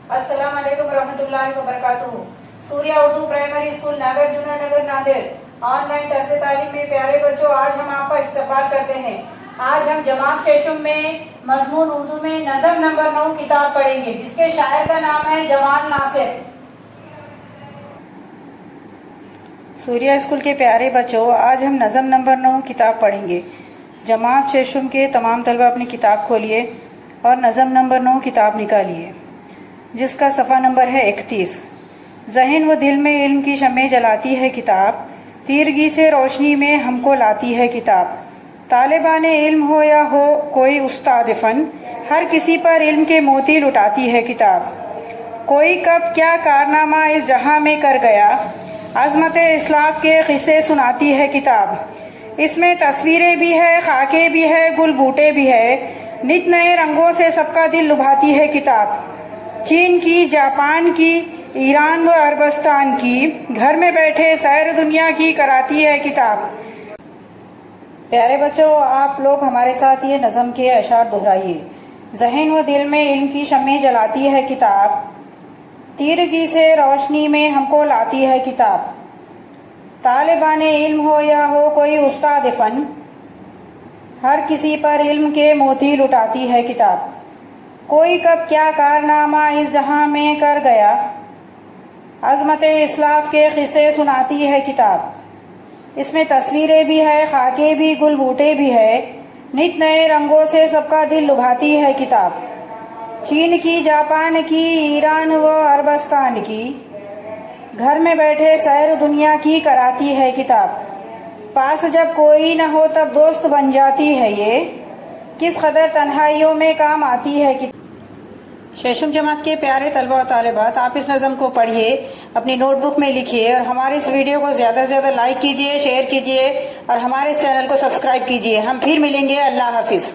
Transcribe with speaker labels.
Speaker 1: अस्सलाम वालेकुम रहमतुल्लाहि व बरकातुहू। सूर्या उर्दू प्राइमरी स्कूल नागर जुना नगर नांदेड़ ऑनलाइन तर्ज तालीम में प्यारे बच्चों, आज हम आपका इस्तकबाल करते हैं। आज हम जमात शेशुम में मजमून उर्दू में नज़म नंबर 9 किताब पढ़ेंगे, जिसके शायर का नाम है जमाल नासिर। सूर्या स्कूल के प्यारे बच्चों, आज हम नज़म नंबर 9 किताब पढ़ेंगे। जमात शेशुम के तमाम तलबा अपनी किताब खोलिए और नज़म नंबर 9 किताब निकालिए, जिसका सफ़ा नंबर है 31। जहन व दिल में इल्म की शम्में जलाती है किताब, तीरगी से रोशनी में हमको लाती है किताब। तालिबाने इल्म हो या हो कोई उस्ताद फ़न, हर किसी पर इल्म के मोती लुटाती है किताब। कोई कब क्या कारनामा इस जहां में कर गया, अज़मत इस्लाफ के क़िस्से सुनाती है किताब। इसमें तस्वीरें भी है, खाके भी है, गुल बूटे भी है, नित नए रंगों से सबका दिल लुभाती है किताब। चीन की, जापान की, ईरान व अरबस्तान की, घर में बैठे सैर दुनिया की कराती है किताब। प्यारे बच्चों, आप लोग हमारे साथ ये नज़म के अशार दोहराइए। जहन व दिल में इल्म की शम्में जलाती है किताब, तीरगी से रोशनी में हमको लाती है किताब। तालिबाने इल्म हो या हो कोई उस्ताद फ़न, हर किसी पर इल्म के मोती लुटाती है किताब। कोई कब क्या कारनामा इस जहां में कर गया, अज़मत इस्लाफ के क़िस्से सुनाती है किताब। इसमें तस्वीरें भी है, खाके भी, गुल बूटे भी है, नित नए रंगों से सबका दिल लुभाती है किताब। चीन की, जापान की, ईरान व अरबस्तान की, घर में बैठे सैर दुनिया की कराती है किताब। पास जब कोई न हो तब दोस्त बन जाती है ये, किस कदर तन्हाइयों में काम आती है किताब। शेशुम जमात के प्यारे तलबा और तालिबात, आप इस नज़म को पढ़िए, अपनी नोटबुक में लिखिए और हमारे इस वीडियो को ज़्यादा से ज़्यादा लाइक कीजिए, शेयर कीजिए और हमारे इस चैनल को सब्सक्राइब कीजिए। हम फिर मिलेंगे। अल्लाह हाफिज़।